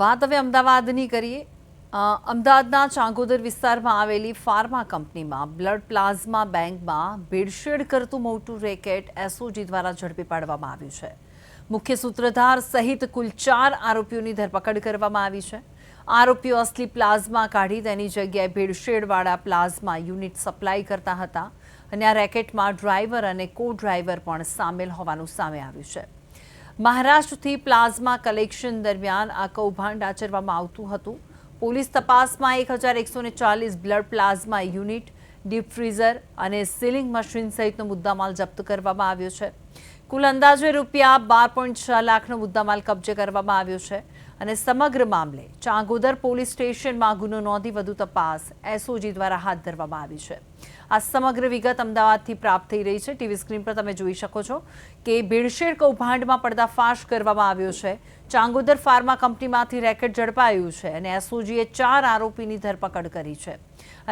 વાત હવે અમદાવાદની કરીએ। અમદાવાદના ચાંગોદર વિસ્તારમાં આવેલી ફાર્મા કંપનીમાં બ્લડ પ્લાઝમા બેંકમાં ભેળસેળ કરતું મોટું રેકેટ એસઓજી દ્વારા ઝડપી પાડવામાં આવ્યું છે। મુખ્ય સૂત્રધાર સહિત કુલ 4 આરોપીઓની ધરપકડ કરવામાં આવી છે। આરોપીઓ અસલી પ્લાઝમા કાઢી તેની જગ્યાએ ભેળસેળવાળા પ્લાઝમા યુનિટ સપ્લાય કરતા હતા અને આ રેકેટમાં ડ્રાઈવર અને કો ડ્રાઈવર પણ સામેલ હોવાનું સામે આવ્યું છે। મહારાષ્ટ્રથી પ્લાઝમા કલેક્શન દરમિયાન આ કૌભાંડ આચરવામાં આવતું હતું। પોલીસ તપાસમાં 1140 blood plasma unit, deep freezer અને સીલિંગ મશીન સહિતનો મુદ્દામાલ જપ્ત કરવામાં આવ્યો છે। કુલ અંદાજે રૂપિયા 12.6 લાખનો મુદ્દામાલ કબજે કરવામાં આવ્યો છે અને સમગ્ર મામલે ચાંગોદર પોલીસ સ્ટેશનમાં ગુનો નોંધી વધુ તપાસ એસઓજી દ્વારા હાથ ધરવામાં આવી છે। આ સમગ્ર વિગત અમદાવાદથી પ્રાપ્ત થઈ રહી છે। ટીવી સ્ક્રીન પર તમે જોઈ શકો છો કે ભેળસેળ કૌભાંડમાં પર્દાફાશ કરવામાં આવ્યો છે। ચાંગોદર ફાર્મા કંપનીમાંથી રેકેટ ઝડપાયું છે અને એસઓજીએ 4 આરોપીની ધરપકડ કરી છે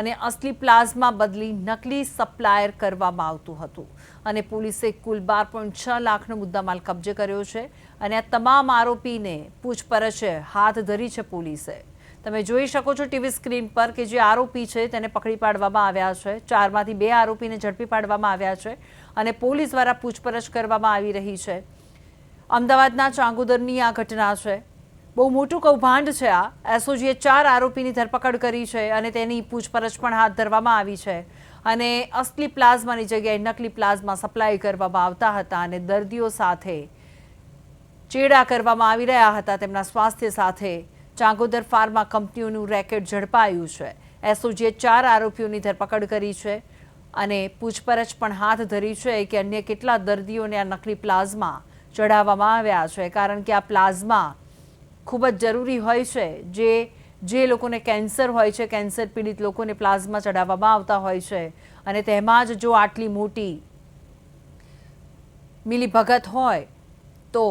અને અસલી પ્લાઝમા બદલી નકલી સપ્લાયર કરવામાં આવતું હતું અને પોલીસે કુલ 12.6 લાખનો મુદ્દામાલ કબજે કર્યો છે અને આ તમામ આરોપીને પૂછપરછ હાથ ધરી છે પોલીસે। તમે જોઈ શકો છો ટીવી સ્ક્રીન પર કે જે આરોપી છે તેને પકડી પાડવામાં આવ્યા છે। 4માંથી 2 આરોપીને ઝડપી પાડવામાં આવ્યા છે અને પોલીસ દ્વારા પૂછપરછ કરવામાં આવી રહી છે। અમદાવાદના ચાંગોદરની આ ઘટના છે। બહુ મોટું કૌભાંડ છે આ। એસઓજીએ 4 આરોપીની ધરપકડ કરી છે અને તેની પૂછપરછ પણ હાથ ધરવામાં આવી છે અને અસલી પ્લાઝમાની જગ્યાએ નકલી પ્લાઝમા સપ્લાય કરવામાં આવતા હતા અને દર્દીઓ સાથે ચેડા કરવામાં આવી રહ્યા હતા તેમના સ્વાસ્થ્ય સાથે। ચાંગોદર ફાર્મા કંપનીઓનું રેકેટ ઝડપાયું છે। એસઓજીએ 4 આરોપીઓની ધરપકડ કરી છે અને પૂછપરછ પણ હાથ ધરી છે કે અન્ય કેટલા દર્દીઓને આ નકલી પ્લાઝમા ચઢાવવામાં આવ્યા છે, કારણ કે આ પ્લાઝમા ખૂબ જ જરૂરી હોય છે। જે લોકોને કેન્સર હોય છે, કેન્સર પીડિત લોકોને પ્લાઝમા ચઢાવવામાં આવતા હોય છે અને તેમાં જ જો આટલી મોટી મિલીભગત હોય તો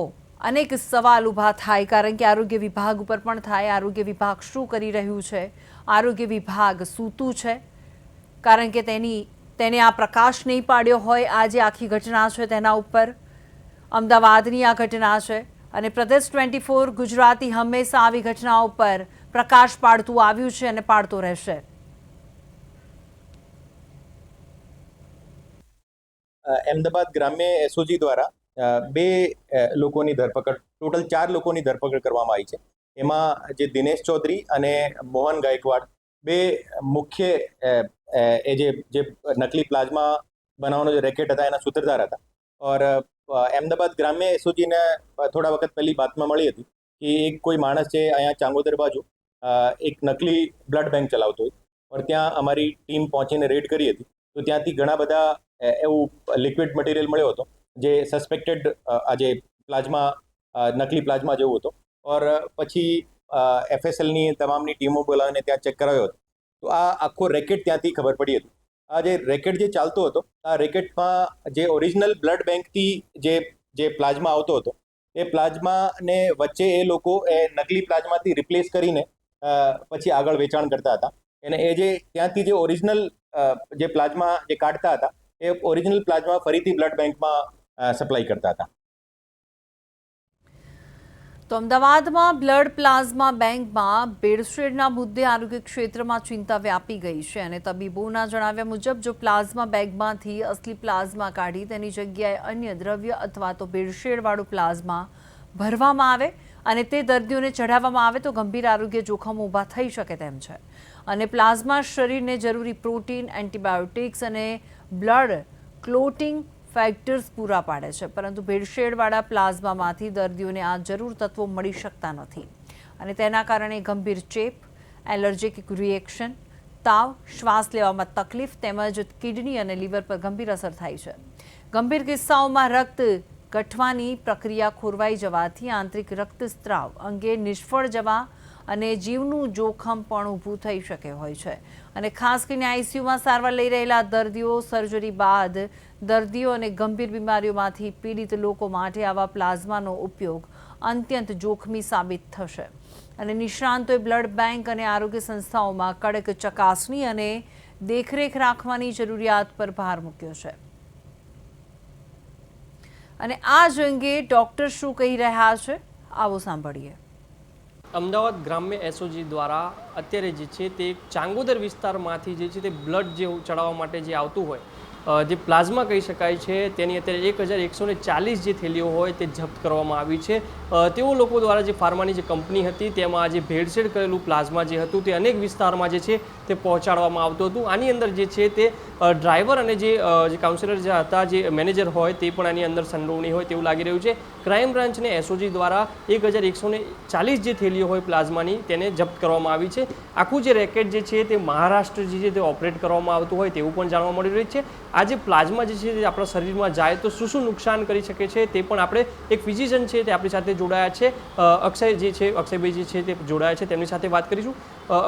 અનેક સવાલ ઊભા થાય, કારણ કે આરોગ્ય વિભાગ ઉપર પણ થાય। આરોગ્ય વિભાગ શું કરી રહ્યું છે? આરોગ્ય વિભાગ સૂતું છે કારણ કે તેને આ પ્રકાશ નહીં પાડ્યો હોય। આ જે આખી ઘટના છે તેના ઉપર અમદાવાદની આ ઘટના છે અને પ્રદેશ 24 ગુજરાતી હંમેશા આવી ઘટનાઓ પર પ્રકાશ પાડતું આવ્યું છે અને પાડતો રહેશે। અમદાવાદ ગ્રામ્ય એસઓજી દ્વારા 2 લોકોની ધરપકડ, ટોટલ 4 લોકોની ધરપકડ કરવામાં આવી છે। એમાં જે દિનેશ ચૌધરી અને મોહન ગાયકવાડ 2 મુખ્ય જે નકલી પ્લાઝમા બનાવવાનો જે રેકેટ હતા એના સૂત્રધાર હતા। और અમદાવાદ ગ્રામ્ય એસઓજીને થોડા વખત પહેલી બાતમાં મળી હતી કે એક કોઈ માણસ છે અહીંયા ચાંગોદર બાજુ એક નકલી બ્લડ બેંક ચલાવતો હોય और ત્યાં અમારી ટીમ પહોંચીને રેડ કરી હતી। તો ત્યાંથી ઘણા બધા એવું લિક્વિડ મટીરિયલ મળ્યો હતો જે સસ્પેક્ટેડ આજે પ્લાઝમા નકલી પ્લાઝમા જેવો હતો और પછી એફએસએલની તમામની ટીમો બોલાવીને ત્યાં ચેક કરાવ્યો હતો। તો આ આખો રેકેટ ત્યાંથી ખબર પડી હતી। આ જે રેકેટ જે ચાલતો હતો, આ રેકેટમાં જે ઓરિજિનલ બ્લડ બેંકથી જે પ્લાઝમા આવતો હતો એ પ્લાઝમાને વચ્ચે એ લોકો એ નકલી પ્લાઝમાથી રિપ્લેસ કરીને પછી આગળ વેચાણ કરતા હતા અને એ જે ત્યાંથી જે ઓરિજિનલ જે પ્લાઝમા જે કાઢતા હતા એ ઓરિજિનલ પ્લાઝમા ફરીથી બ્લડ બેંકમાં સપ્લાય કરતા હતા। તો અમદાવાદમાં બ્લડ પ્લાઝમા બેંકમાં ભેળસેળના મુદ્દે આરોગ્ય ક્ષેત્રમાં ચિંતા વ્યાપી ગઈ છે અને તબીબોના જણાવ્યા મુજબ જો પ્લાઝમા બેગમાંથી અસલી પ્લાઝમા કાઢી તેની જગ્યાએ અન્ય દ્રવ્ય અથવા તો ભેળસેળવાળું પ્લાઝમા ભરવામાં આવે અને તે દર્દીઓને ચઢાવવામાં આવે તો ગંભીર આરોગ્ય જોખમો ઊભા થઈ શકે તેમ છે અને પ્લાઝમા શરીરને જરૂરી પ્રોટીન, એન્ટીબાયોટિક્સ અને બ્લડ ક્લોટિંગ ફેક્ટર્સ પૂરા પાડે છે, પરંતુ ભેળસેળવાળા પ્લાઝમામાંથી દર્દીઓને આ જરૂર તત્વો મળી શકતા નથી અને તેના કારણે ગંભીર ચેપ, એલર્જીક રિએક્શન, તાવ, શ્વાસ લેવામાં તકલીફ તેમજ કિડની અને લીવર પર ગંભીર અસર થાય છે। ગંભીર કિસ્સાઓમાં રક્ત ગઠવાની પ્રક્રિયા ખોરવાઈ જવાથી આંતરિક રક્તસ્રાવ અંગે નિષ્ફળ જવા અને જીવનું જોખમ પણ ઊભું થઈ શકે હોય છે અને ખાસ કરીને આઈસીયુમાં સારવાર લઈ રહેલા દર્દીઓ, સર્જરી બાદ દર્દીઓ અને ગંભીર બીમારીઓમાંથી પીડિત લોકો માટે આવા પ્લાઝમાનો ઉપયોગ અત્યંત જોખમી સાબિત થશે અને નિષ્ણાંતોએ બ્લડ બેંક અને આરોગ્ય સંસ્થાઓમાં કડક ચકાસણી અને દેખરેખ રાખવાની જરૂરિયાત પર ભાર મૂક્યો છે અને આ જ અંગે ડોક્ટર શું કહી રહ્યા છે આવો સાંભળીએ। અમદાવાદ ગ્રામ્ય એસઓજી દ્વારા અત્યારે જે છે તે ચાંગોદર વિસ્તારમાંથી જે છે તે બ્લડ જે ચડાવવા માટે જે આવતું હોય જે પ્લાઝમા કહી શકાય છે તેની અત્યારે 1140 જે થેલીઓ હોય તે જપ્ત કરવામાં આવી છે. તેઓ લોકો દ્વારા જે ફાર્માની જે કંપની હતી તેમાં જે ભેળસેળ કરેલું પ્લાઝમા જે હતું તે અનેક વિસ્તારમાં જે છે તે પહોંચાડવામાં આવતું હતું. આની અંદર જે છે તે ડ્રાઈવર અને જે કાઉન્સિલર જે હતા જે મેનેજર હોય તે પણ આની અંદર સંડોવણી હોય તેવું લાગી રહ્યું છે. ક્રાઇમ બ્રાન્ચને એસઓજી દ્વારા 1140 જે થેલીઓ હોય પ્લાઝમાની તેને જપ્ત કરવામાં આવી છે. આખું જે રેકેટ જે છે તે મહારાષ્ટ્ર જે છે તે ઓપરેટ કરવામાં આવતું હોય તેવું પણ જાણવા મળી રહ્યું છે. આ જે પ્લાઝમા જે છે તે આપણા શરીરમાં જાય તો શું નુકસાન કરી શકે છે તે પણ આપણે એક ફિઝિશિયન છે તે આપણી સાથે જોડાયા છે. અક્ષયભાઈ જે છે તે જોડાયા છે, તેમની સાથે વાત કરીશું.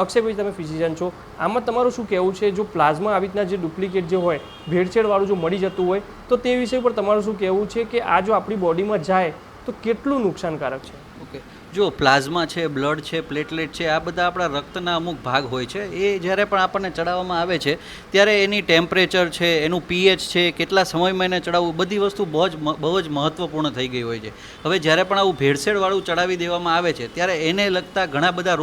અક્ષયભાઈ, તમે ફિઝિશિયન છો, આમાં તમારું શું કહેવું છે? જો પ્લાઝમા આવી રીતના જે ડુપ્લિકેટ જે હોય ભેળસેળવાળું જો મળી જતું હોય તો તે વિષય પર તમારું શું કહેવું છે કે આ જો આપણી બોડીમાં જાય તો કેટલું નુકસાનકારક છે? ઓકે, જો પ્લાઝમા છે, બ્લડ છે, પ્લેટલેટ છે, આ બધા આપણા રક્તના અમુક ભાગ હોય છે. એ જ્યારે પણ આપણને ચડાવવામાં આવે છે ત્યારે એની ટેમ્પરેચર છે, એનું પીએચ છે, કેટલા સમયમાં એને ચડાવવું, બધી વસ્તુ બહુ જ મહત્ત્વપૂર્ણ થઈ ગઈ હોય છે. હવે જ્યારે પણ આવું ભેળસેળવાળું ચડાવી દેવામાં આવે છે ત્યારે એને લગતા ઘણા બધા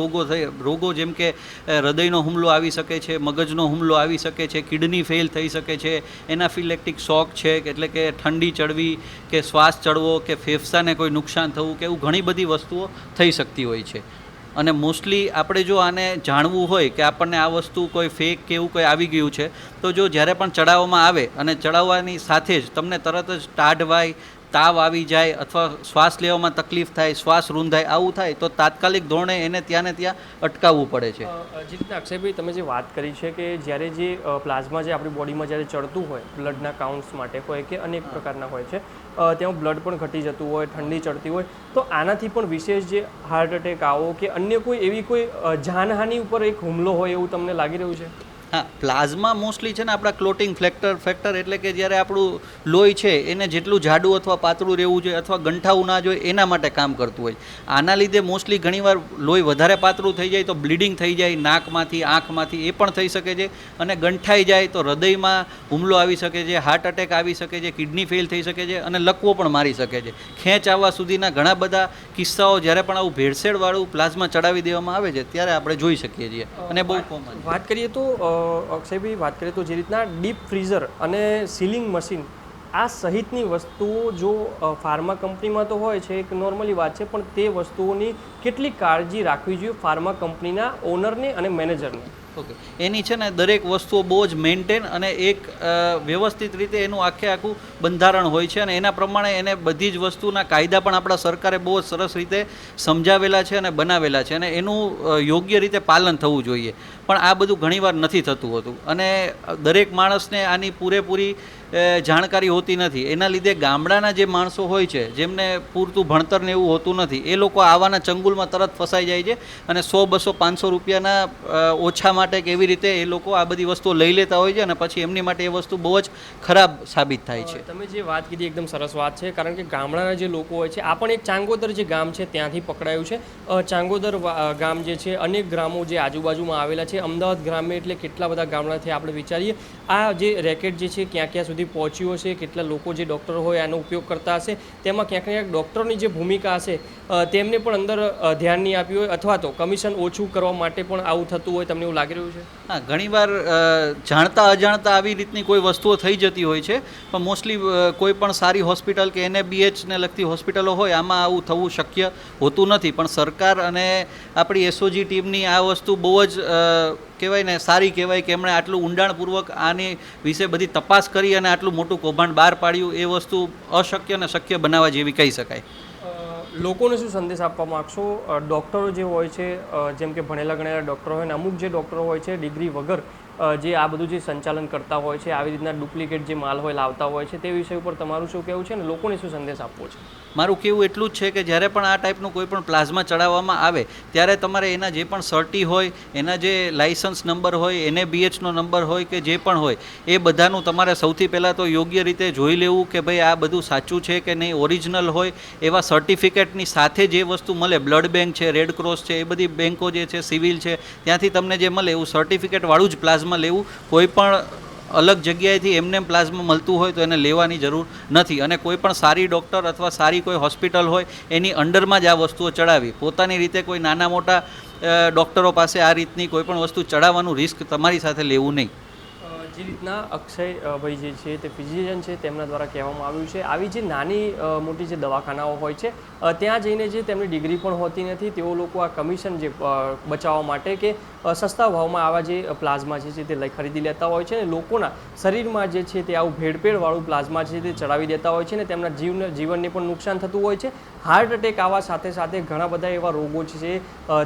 રોગો જેમ કે હૃદયનો હુમલો આવી શકે છે, મગજનો હુમલો આવી શકે છે, કિડની ફેલ થઈ શકે છે, એનાફિલેક્ટિક શોક છે એટલે કે ઠંડી ચડવી કે શ્વાસ ચડવો કે ફેફસાને કોઈ નુકસાન થવું કે એવું ઘણી બધી વસ્તુઓ થઈ શકતી હોય છે. અને મોસ્ટલી આપણે જો આને જાણવું હોય કે આપણને આ વસ્તુ કોઈ ફેક કે એવું કંઈ આવી ગયું છે તો જો જ્યારે પણ ચડાવવામાં આવે અને ચડાવવાની સાથે જ તમને તરત જ ટાઢવાય, તાવ આવી જાય અથવા શ્વાસ લેવામાં તકલીફ થાય, શ્વાસ રૂંધાય, આવું થાય તો તાત્કાલિક ધોરણે એને ત્યાં ને ત્યાં અટકાવવું પડે છે. જે રીતે અક્ષયભાઈ તમે જે વાત કરી છે કે જ્યારે જે પ્લાઝમા જે આપણી બોડીમાં જ્યારે ચડતું હોય બ્લડના કાઉન્ટ્સ માટે હોય કે અનેક પ્રકારના હોય છે તેમાં બ્લડ પણ ઘટી જતું હોય, ઠંડી ચડતી હોય, તો આનાથી પણ વિશેષ જે હાર્ટ એટેક આવો કે અન્ય કોઈ એવી કોઈ જાનહાનિ ઉપર એક હુમલો હોય એવું તમને લાગી રહ્યું છે? હા, પ્લાઝમા મોસ્ટલી છે ને આપણા ક્લોટિંગ ફેક્ટર એટલે કે જ્યારે આપણું લોહી છે એને જેટલું જાડું અથવા પાતળું રહેવું જોઈએ અથવા ગંઠાવું ના જોઈએ એના માટે કામ કરતું હોય. આના લીધે મોસ્ટલી ઘણીવાર લોહી વધારે પાતળું થઈ જાય તો બ્લીડિંગ થઈ જાય નાકમાંથી, આંખમાંથી, એ પણ થઈ શકે છે. અને ગંઠાઈ જાય તો હૃદયમાં હુમલો આવી શકે છે, હાર્ટ એટેક આવી શકે છે, કિડની ફેલ થઈ શકે છે અને લકવો પણ મારી શકે છે. ખેંચ આવવા સુધીના ઘણા બધા કિસ્સાઓ જ્યારે પણ આવું ભેળસેળવાળું પ્લાઝમા ચડાવી દેવામાં આવે છે ત્યારે આપણે જોઈ શકીએ છીએ અને બહુ કોમન. વાત કરીએ તો અક્ષયભાઈ, વાત કરીએ તો જે રીતના ડીપ ફ્રીઝર અને સીલિંગ મશીન આ સહિતની વસ્તુઓ જો ફાર્મા કંપનીમાં તો હોય છે એક નોર્મલી વાત છે, પણ તે વસ્તુઓની કેટલી કાળજી રાખવી જોઈએ ફાર્મા કંપનીના ઓનરને અને મેનેજરને? ઓકે, એની છે ને દરેક વસ્તુઓ બહુ જ મેન્ટેન અને એક વ્યવસ્થિત રીતે એનું આખું બંધારણ હોય છે અને એના પ્રમાણે એને બધી જ વસ્તુના કાયદા પણ આપણા સરકારે બહુ જ સરસ રીતે સમજાવેલા છે અને બનાવેલા છે અને એનું યોગ્ય રીતે પાલન થવું જોઈએ. પણ આ બધું ઘણીવાર નથી થતું હોતું અને દરેક માણસને આની પૂરેપૂરી જાણકારી હોતી નથી. એના લીધે ગામડાના જે માણસો હોય છે જેમને પૂરતું ભણતર ને એવું હોતું નથી એ લોકો આવાના ચંગુલમાં તરત ફસાઈ જાય છે અને 100, 200, 500 રૂપિયાના ઓછા માટે કે એવી રીતે એ લોકો આ બધી વસ્તુઓ લઈ લેતા હોય છે અને પછી એમની માટે એ વસ્તુ બહુ જ ખરાબ સાબિત થાય છે. તમે જે વાત કીધી એકદમ સરસ વાત છે, કારણ કે ગામડાના જે લોકો હોય છે, આ પણ એક ચાંગોદર જે ગામ છે ત્યાંથી પકડાયું છે. ચાંગોદર ગામ જે છે અનેક ગ્રામો જે આજુબાજુમાં આવેલા છે. અમદાવાદ ગ્રામ્ય એટલે કેટલા બધા ગામડાથી આપણે વિચારીએ આ જે રેકેટ જે છે ક્યાં ક્યાં સુધી પહોંચ્યું હશે, કેટલા લોકો જે ડૉક્ટર હોય આનો ઉપયોગ કરતા હશે, તેમાં ક્યાંક ને ક્યાંક ડૉક્ટરની જે ભૂમિકા હશે તેમને પણ અંદર ધ્યાન નહીં આપ્યું હોય અથવા તો કમિશન ઓછું કરવા માટે પણ આવું થતું હોય, તમને એવું લાગી રહ્યું છે? હા, ઘણીવાર જાણતા અજાણતા આવી રીતની કોઈ વસ્તુઓ થઈ જતી હોય છે, પણ મોસ્ટલી કોઈ પણ સારી હોસ્પિટલ કે NABHને લગતી હોસ્પિટલો હોય આમાં આવું થવું શક્ય હોતું નથી. પણ સરકાર અને આપણી એસઓજી ટીમની આ વસ્તુ બહુ જ કહેવાય ને સારી કહેવાય કે એમણે આટલું ઊંડાણપૂર્વક આની વિશે બધી તપાસ કરી અને આટલું મોટું કૌભાંડ બહાર પાડ્યું. એ વસ્તુ અશક્ય અને શક્ય બનાવવા જેવી કહી શકાય. લોકોને શું સંદેશ આપવા માગશો? ડૉક્ટરો જે હોય છે જેમ કે ભણેલા ગણેલા ડૉક્ટરો હોય ને અમુક જે ડૉક્ટરો હોય છે ડિગ્રી વગર જે આ બધું જે સંચાલન કરતા હોય છે, આવી રીતના ડુપ્લિકેટ જે માલ હોય લાવતા હોય છે, તે વિષય ઉપર તમારું શું કહેવું છે ને લોકોને શું સંદેશ આપવો છે? મારું કહેવું એટલું જ છે કે જ્યારે પણ આ ટાઈપનું કોઈ પણ પ્લાઝમા ચડાવવામાં આવે ત્યારે તમારે એના જે પણ સર્ટી હોય, એના જે લાઇસન્સ નંબર હોય, NABHનો નંબર હોય કે જે પણ હોય એ બધાનું તમારે સૌથી પહેલાં તો યોગ્ય રીતે જોઈ લેવું કે ભાઈ આ બધું સાચું છે કે નહીં, ઓરિજિનલ હોય એવા સર્ટિફિકેટની સાથે જે વસ્તુ મળે, બ્લડ બેંક છે, રેડ ક્રોસ છે, એ બધી બેંકો જે છે, સિવિલ છે, ત્યાંથી તમને જે મળે એવું સર્ટિફિકેટવાળું જ પ્લાઝમા લેવું. કોઈ પણ અલગ જગ્યાએથી એમને પ્લાઝમા મળતું હોય તો એને લેવાની જરૂર નથી. અને કોઈ પણ સારી ડૉક્ટર અથવા સારી કોઈ હોસ્પિટલ હોય એની અંડરમાં જ આ વસ્તુઓ ચડાવી. પોતાની રીતે કોઈ નાના મોટા ડૉક્ટરો પાસે આ રીતની કોઈ પણ વસ્તુ ચડાવવાનું રિસ્ક તમારી સાથે લેવું નહીં. જે રીતના અક્ષય ભાઈ જે છે તે ફિઝિશિયન છે તેમના દ્વારા કહેવામાં આવ્યું છે, આવી જે નાની મોટી જે દવાખાનાઓ હોય છે ત્યાં જઈને જે તેમની ડિગ્રી પણ હોતી નથી, તેઓ લોકો આ કમિશન જે બચાવવા માટે કે સસ્તા ભાવમાં આવા જે પ્લાઝમા છે તે ખરીદી લેતા હોય છે અને લોકોના શરીરમાં જે છે તે આવું ભેળપેળવાળું પ્લાઝમા છે તે ચડાવી દેતા હોય છે અને તેમના જીવનને પણ નુકસાન થતું હોય છે. હાર્ટ એટેક આવા સાથે સાથે ઘણા બધા એવા રોગો છે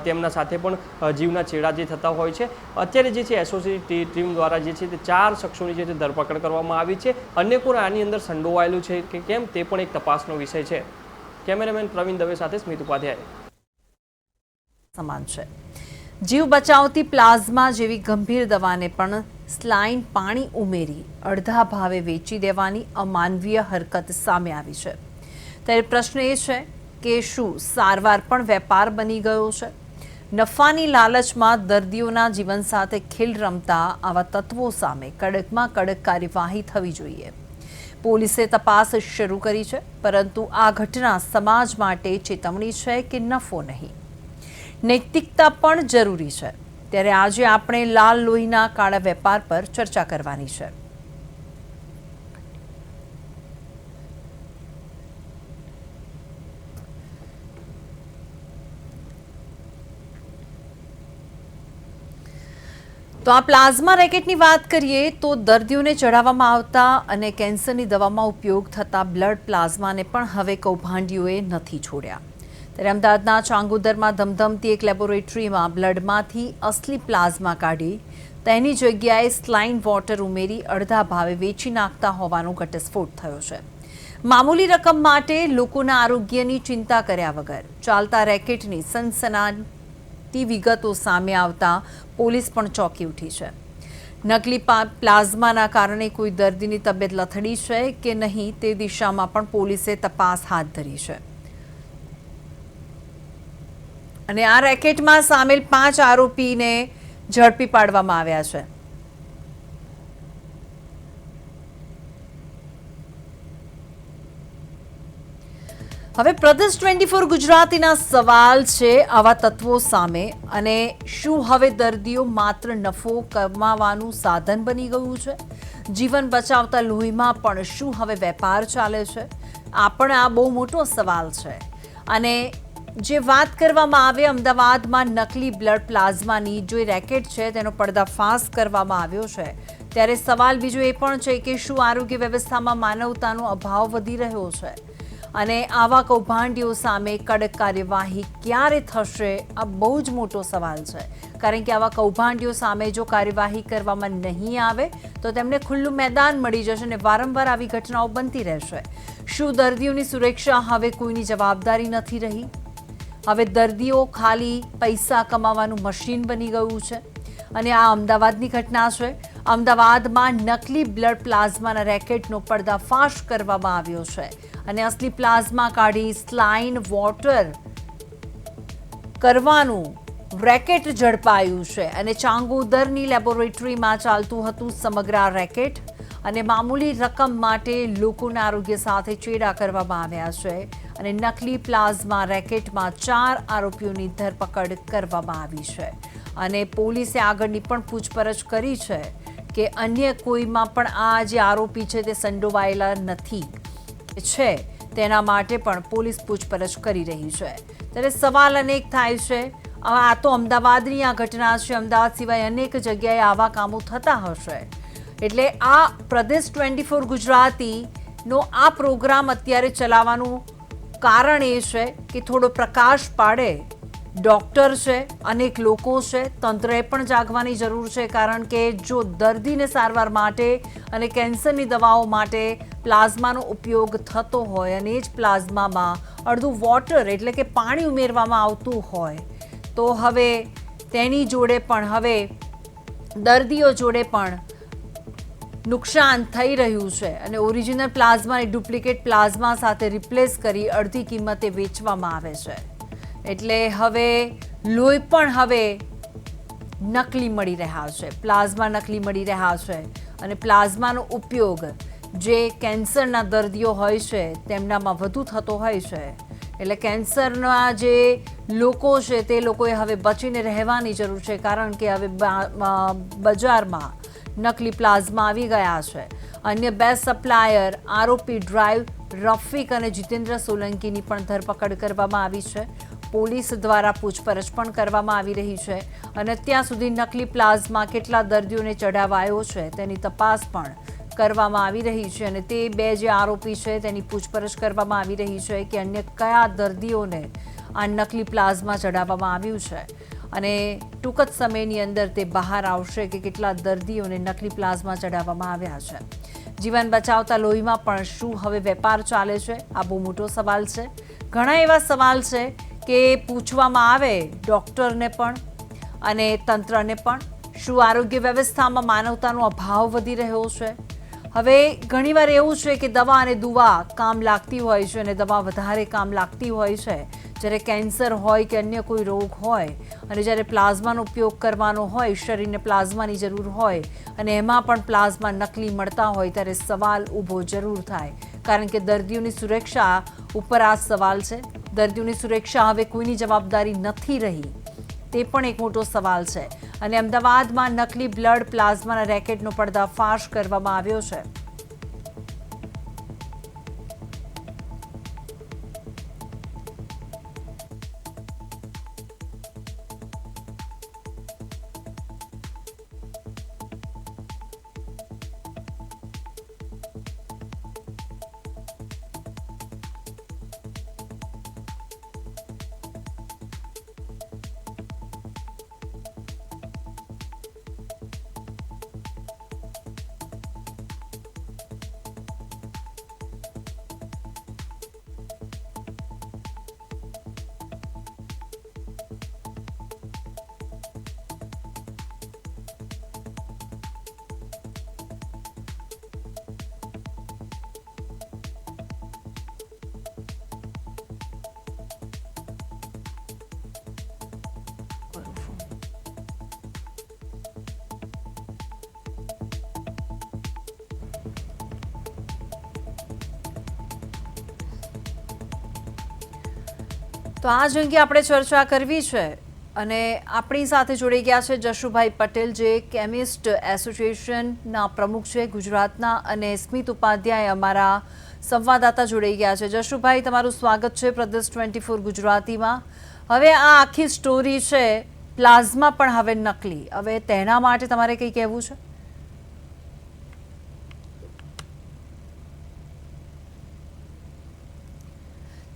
તેમના સાથે પણ જીવના છેડા જે થતા હોય છે. અત્યારે જે છે એસઓજી ટીમ દ્વારા જે છે તે 4 શખ્સોની જે ધરપકડ કરવામાં આવી છે. અન્ય કોઈ આની અંદર સંડોવાયેલું છે કે કેમ તે પણ એક તપાસનો વિષય છે. કેમેરામેન પ્રવીણ દવે સાથે સ્મિત ઉપાધ્યાય. સમાન છે. જીવ બચાવતી પ્લાઝમા જેવી ગંભીર દવાને પણ સ્લાઇન પાણી ઉમેરી અડધા ભાવે વેચી દેવાની અમાનવીય હરકત સામે આવી છે. ત્યારે પ્રશ્ન એ છે કે શું સારવાર પણ વેપાર બની ગયો છે? નફાની લાલચમાં દર્દીઓના જીવન સાથે ખેલ રમતા આવા તત્વો સામે કડકમાં કડક કાર્યવાહી થવી જોઈએ. પોલીસે તપાસ શરૂ કરી છે, પરંતુ આ ઘટના સમાજ માટે ચેતવણી છે કે નફો નહીં, નૈતિકતા પણ જરૂરી છે. ત્યારે આજે આપણે લાલ લોહીના કાળા વેપાર પર ચર્ચા કરવાની છે. તો આ પ્લાઝમા રેકેટની વાત કરીએ તો દર્દીઓને ચડાવવામાં આવતા અને કેન્સરની દવામાં ઉપયોગ થતા બ્લડ પ્લાઝમાને પણ હવે કૌભાંડીઓએ નથી છોડ્યા. ત્યારે અમદાવાદના ચાંગોદરમાં ધમધમતી એક લેબોરેટરીમાં બ્લડમાંથી અસલી પ્લાઝમા કાઢી તેની જગ્યાએ સ્લાઇન વોટર ઉમેરી અડધા ભાવે વેચી નાખતા હોવાનો ઘટસ્ફોટ થયો છે. મામૂલી રકમ માટે લોકોના આરોગ્યની ચિંતા કર્યા વગર ચાલતા રેકેટની સનસનાટી વિગતો સામે આવતા પોલીસ પણ ચોંકી ઉઠી છે. નકલી પ્લાઝમાના કારણે કોઈ દર્દીની તબિયત લથડી છે કે નહીં તે દિશામાં પણ પોલીસે તપાસ હાથ ધરી છે. અને આ રેકેટમાં સામેલ 5 આરોપીને ઝડપી પાડવામાં આવ્યા છે. હવે પ્રદેશ 24 ગુજરાતીના સવાલ છે આવા તત્વો સામે, અને શું હવે દર્દીઓ માત્ર નફો કમાવાનું સાધન બની ગયું છે? જીવન બચાવતા લોહીમાં પણ શું હવે વેપાર ચાલે છે? આ બહુ મોટો સવાલ છે. અને જે વાત કરવામાં આવે અમદાવાદમાં નકલી બ્લડ પ્લાઝમાની જે રેકેટ છે તેનો પર્દાફાશ કરવામાં આવ્યો છે, ત્યારે સવાલ બીજો એ પણ છે કે શું આરોગ્ય વ્યવસ્થામાં માનવતાનો અભાવ વધી રહ્યો છે? અને આવા કૌભાંડીઓ સામે કડક કાર્યવાહી ક્યારે થશે? આ બહુ જ મોટો સવાલ છે. કારણ કે આવા કૌભાંડીઓ સામે જો કાર્યવાહી કરવામાં નહીં આવે તો તેમને ખુલ્લું મેદાન મળી જશે અને વારંવાર આવી ઘટનાઓ બનતી રહેશે. શું દર્દીઓની સુરક્ષા હવે કોઈની જવાબદારી નથી રહી? હવે દર્દીઓ ખાલી પૈસા કમાવાનું મશીન બની ગયું છે. અને આ અમદાવાદની ઘટના છે. અમદાવાદમાં નકલી બ્લડ પ્લાઝમાના રેકેટનો પર્દાફાશ કરવામાં આવ્યો છે અને અસલી પ્લાઝમા કાઢી સ્લાઇન વોટર કરવાનું રેકેટ ઝડપાયું છે. અને ચાંગોદરની લેબોરેટરીમાં ચાલતું હતું સમગ્ર આ રેકેટ, અને મામૂલી રકમ માટે લોકોના આરોગ્ય સાથે ચેડા કરવામાં આવ્યા છે. અને નકલી પ્લાઝમા રેકેટમાં 4 આરોપીઓની ધરપકડ કરવામાં આવી છે. અને પોલીસે આગળની પણ પૂછપરછ કરી છે કે અન્ય કોઈમાં પણ આ જે આરોપી છે તે સંડોવાયેલા નથી છે, તેના માટે પણ પોલીસ પૂછપરછ કરી રહી છે. ત્યારે સવાલ અનેક થાય છે. આ તો અમદાવાદની આ ઘટના છે. અમદાવાદ સિવાય અનેક જગ્યાએ આવા કામો થતા હશે. એટલે આ પ્રદેશ 24 ગુજરાતીનો આ પ્રોગ્રામ અત્યારે ચલાવવાનું કારણ એ છે કે થોડો પ્રકાશ પાડે. ડૉક્ટર છે, અનેક લોકો છે, તંત્રએ પણ જાગવાની જરૂર છે. કારણ કે જો દર્દીને સારવાર માટે અને કેન્સરની દવાઓ માટે પ્લાઝમાનો ઉપયોગ થતો હોય અને એ જ પ્લાઝમામાં અડધું વોટર એટલે કે પાણી ઉમેરવામાં આવતું હોય, તો હવે તેની જોડે પણ હવે દર્દીઓ જોડે પણ નુકસાન થઈ રહ્યું છે. અને ઓરિજિનલ પ્લાઝમાને ડુપ્લિકેટ પ્લાઝમા સાથે રિપ્લેસ કરી અડધી કિંમતે વેચવામાં આવે છે. એટલે હવે લોહી પણ હવે નકલી મળી રહ્યા છે, પ્લાઝમા નકલી મળી રહ્યા છે. અને પ્લાઝમાનો ઉપયોગ જે કેન્સરના દર્દીઓ હોય છે તેમનામાં વધુ થતો હોય છે. એટલે કેન્સરના જે લોકો છે તે લોકોએ હવે બચીને રહેવાની જરૂર છે, કારણ કે હવે બજારમાં નકલી પ્લાઝમા આવી ગયા છે. અન્ય 2 સપ્લાયર આરોપી ડ્રાઈવ રફીક અને જીતેન્દ્ર સોલંકીની પણ ધરપકડ કરવામાં આવી છે. પોલીસ દ્વારા પૂછપરછ પણ કરવામાં આવી રહી છે અને અત્યાર સુધી નકલી પ્લાઝમા કેટલા દર્દીઓને ચડાવાયો છે તેની તપાસ પણ કરવામાં આવી રહી છે અને તે 2 જે આરોપી છે તેની પૂછપરછ કરવામાં આવી રહી છે કે અન્ય કયા દર્દીઓને આ નકલી પ્લાઝમા ચડાવવામાં આવ્યું છે અને ટૂંક જ સમયની અંદર તે બહાર આવશે કે કેટલા દર્દીઓને નકલી પ્લાઝમા ચડાવવામાં આવ્યા છે. જીવન બચાવતા લોહીમાં પણ શું હવે વેપાર ચાલે છે? આ બહુ મોટો સવાલ છે. ઘણા એવા સવાલ છે કે પૂછવામાં આવે ડૉક્ટરને પણ અને તંત્રને પણ. શું આરોગ્ય વ્યવસ્થામાં માનવતાનો અભાવ વધી રહ્યો છે? હવે ઘણીવાર એવું છે કે દવા અને દુવા કામ લાગતી હોય છે અને દવા વધારે કામ લાગતી હોય છે જ્યારે કેન્સર હોય કે અન્ય કોઈ રોગ હોય, અને જ્યારે પ્લાઝમાનો ઉપયોગ કરવાનો હોય, શરીરને પ્લાઝમાની જરૂર હોય અને એમાં પણ પ્લાઝમા નકલી મળતા હોય ત્યારે સવાલ ઊભો જરૂર થાય, કારણ કે દર્દીઓની સુરક્ષા ઉપર આ સવાલ છે. દર્દીઓની સુરક્ષા હવે કોઈની જવાબદારી નથી રહી, તે પણ એક મોટો સવાલ છે. અને અમદાવાદમાં નકલી બ્લડ પ્લાઝમાના રેકેટનો પર્દાફાશ કરવામાં આવ્યો છે. તો આ જ અંગે આપણે ચર્ચા કરવી છે અને આપણી સાથે જોડાઈ ગયા છે જશુભાઈ પટેલ, જે કેમિસ્ટ એસોસિએશનના પ્રમુખ છે ગુજરાતના, અને સ્મિત ઉપાધ્યાય અમારા સંવાદદાતા જોડાઈ ગયા છે. જશુભાઈ, તમારું સ્વાગત છે પ્રદેશ 24 ગુજરાતીમાં. હવે આ આખી સ્ટોરી છે, પ્લાઝમા પણ હવે નકલી, હવે તેના માટે તમારે કંઈ કહેવું છે?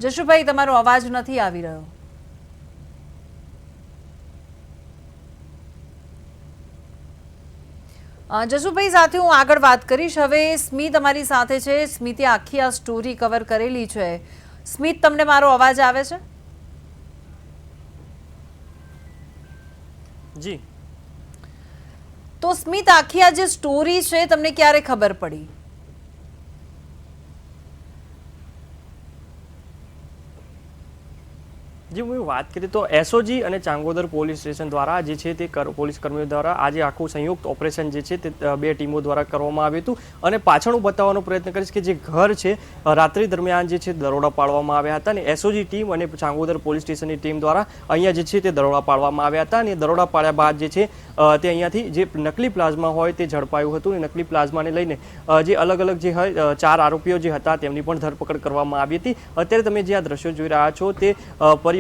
જશુભાઈ, તમારો અવાજ નથી આવી રહ્યો. જશુભાઈ સાથે હું આગળ વાત કરીશ. હવે સ્મિત અમારી સાથે છે. સ્મિતે આખી આ સ્ટોરી કવર કરેલી છે. સ્મિત, તમને મારો અવાજ આવે છે? જી. તો સ્મિત, આખી આ જે સ્ટોરી છે તમને ક્યારે ખબર પડી? જે હું વાત કરીએ તો એસઓજી અને ચાંગોદર પોલીસ સ્ટેશન દ્વારા જે છે તે પોલીસ કર્મીઓ દ્વારા આજે આખું સંયુક્ત ઓપરેશન જે છે તે 2 ટીમો દ્વારા કરવામાં આવ્યું હતું. અને પાછળ હું બતાવવાનો પ્રયત્ન કરીશ કે જે ઘર છે રાત્રિ દરમિયાન જે છે દરોડા પાડવામાં આવ્યા હતા, અને એસઓજી ટીમ અને ચાંગોદર પોલીસ સ્ટેશનની ટીમ દ્વારા અહીંયા જે છે તે દરોડા પાડવામાં આવ્યા હતા. અને દરોડા પાડ્યા બાદ જે છે તે અહીંયાથી જે નકલી પ્લાઝમા હોય તે ઝડપાયું હતું. અને નકલી પ્લાઝમાને લઈને જે અલગ અલગ જે હોય 4 આરોપીઓ જે હતા તેમની પણ ધરપકડ કરવામાં આવી હતી. અત્યારે તમે જે આ દ્રશ્યો જોઈ રહ્યા છો તે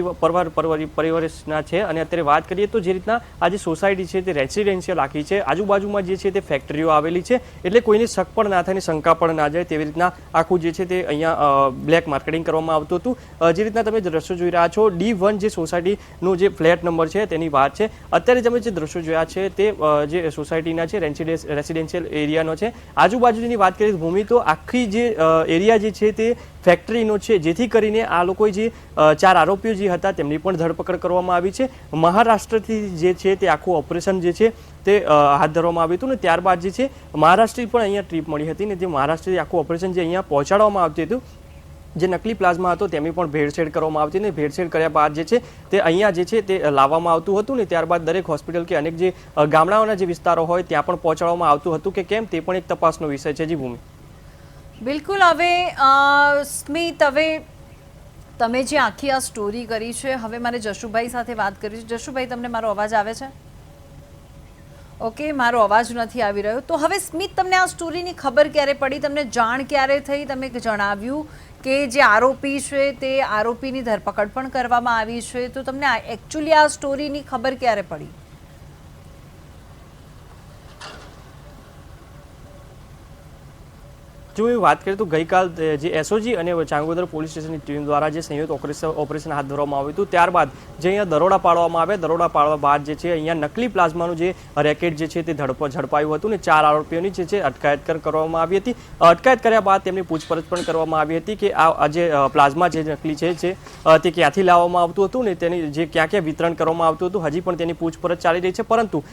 પરિવારના છે. અને અત્યારે વાત કરીએ તો જે રીતના આ જે સોસાયટી છે તે રેસિડેન્શિયલ આખી છે, આજુબાજુમાં જે છે તે ફેક્ટરીઓ આવેલી છે, એટલે કોઈને શક પણ ના થાય ને શંકા પણ ના જાય તેવી રીતના આખું જે છે તે અહીંયા બ્લેક માર્કેટિંગ કરવામાં આવતું હતું. જે રીતના તમે દ્રશ્યો જોઈ રહ્યા છો, D1 જે સોસાયટીનો જે ફ્લેટ નંબર છે તેની વાત છે. અત્યારે તમે જે દ્રશ્યો જોયા છે તે જે સોસાયટીના છે રેસિડેન્શિયલ એરિયાનો છે. આજુબાજુની વાત કરીએ ભૂમિ, તો આખી જે એરિયા જે છે તે ફેક્ટરીનો છે, જેથી કરીને આ લોકો જે 4 આરોપીઓ જે હતા તેમની પણ ધરપકડ કરવામાં આવી છે. મહારાષ્ટ્રથી જે છે તે આખું ઓપરેશન જે છે તે હાથ ધરવામાં આવ્યું હતું. ને ત્યારબાદ જે છે મહારાષ્ટ્રની પણ અહીંયા ટ્રીપ મળી હતી, ને જે મહારાષ્ટ્રથી આખું ઓપરેશન જે અહીંયા પહોંચાડવામાં આવતું હતું જે નકલી પ્લાઝમા હતો તેની પણ ભેળસેળ કરવામાં આવતી ને ભેળસેળ કર્યા બાદ જે છે તે અહીંયા જે છે તે લાવવામાં આવતું હતું ને ત્યારબાદ દરેક હોસ્પિટલ કે અનેક જે ગામડાઓના જે વિસ્તારો હોય ત્યાં પણ પહોંચાડવામાં આવતું હતું કે કેમ તે પણ એક તપાસનો વિષય છે. જી ભૂમિ. બિલકુલ. હવે સ્મિત, હવે તમે જે આખી આ સ્ટોરી કરી છે, હવે મારે જશુભાઈ સાથે વાત કરવી છે. જશુભાઈ, તમને મારો અવાજ આવે છે? ઓકે, મારો અવાજ નથી આવી રહ્યો. તો હવે સ્મિત, તમને આ સ્ટોરીની ખબર ક્યારે પડી? તમને જાણ ક્યારે થઈ? તમે જણાવ્યું કે જે આરોપી છે તે આરોપીની ધરપકડ પણ કરવામાં આવી છે, તો તમને એકચ્યુઅલી આ સ્ટોરીની ખબર ક્યારે પડી? જો એ વાત કરીએ તો ગઈકાલ જે એસઓજી અને ચાંગોદર પોલીસ સ્ટેશનની ટીમ દ્વારા જે સંયુક્ત ઓપરેશન હાથ ધરવામાં આવ્યું હતું ત્યારબાદ જે અહીંયા દરોડા પાડવામાં આવ્યા, દરોડા પાડવા બાદ જે છે અહીંયા નકલી પ્લાઝમાનું જે રેકેટ જે છે તે ઝડપાયું હતું ને 4 આરોપીઓની જે છે અટકાયત કરવામાં આવી હતી. અટકાયત કર્યા બાદ તેમની પૂછપરછ પણ કરવામાં આવી હતી કે આ જે પ્લાઝમા જે નકલી છે તે ક્યાંથી લાવવામાં આવતું હતું ને તેની જે ક્યાં ક્યાં વિતરણ કરવામાં આવતું હતું, હજી પણ તેની પૂછપરછ ચાલી રહી છે. પરંતુ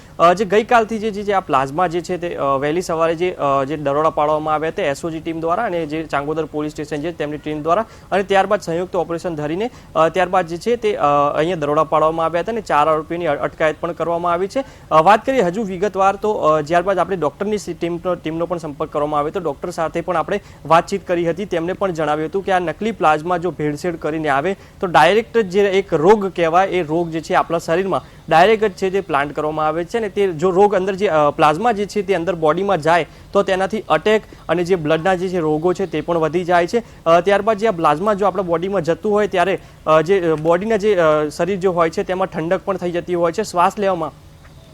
જે ગઈકાલથી જે આ પ્લાઝમા જે છે તે વહેલી સવારે જે દરોડા પાડવામાં આવ્યા હતા એસઓજી ટીમ દ્વારા અને જે ચાંગોદર પોલીસ સ્ટેશન છે તેમની ટીમ દ્વારા, અને ત્યારબાદ સંયુક્ત ઓપરેશન ધરીને ત્યારબાદ જે છે તે અહીંયા દરોડા પાડવામાં આવ્યા હતા અને 4 આરોપીની અટકાયત પણ કરવામાં આવી છે. વાત કરીએ હજુ વિગતવાર તો ત્યારબાદ આપણે ડૉક્ટરની ટીમનો પણ સંપર્ક કરવામાં આવ્યો તો ડૉક્ટર સાથે પણ આપણે વાતચીત કરી હતી. તેમણે પણ જણાવ્યું હતું કે આ નકલી પ્લાઝમા જો ભેળસેળ કરીને આવે તો ડાયરેક્ટ જે એક રોગ કહેવાય એ રોગ જે છે આપણા શરીરમાં ડાયરેક્ટ છે તે પ્લાન્ટ કરવામાં આવે છે ને તે જો રોગ અંદર જે પ્લાઝમા જે છે તે અંદર બોડીમાં જાય તો તેનાથી અટેક અને જે બ્લડના જે રોગો છે તે પણ વધી જાય છે. ત્યારબાદ જે આ પ્લાઝમા જો આપણા બોડીમાં જતું હોય ત્યારે જે બોડીના જે શરીર જો હોય છે તેમાં ઠંડક પણ થઈ જતી હોય છે, શ્વાસ લેવામાં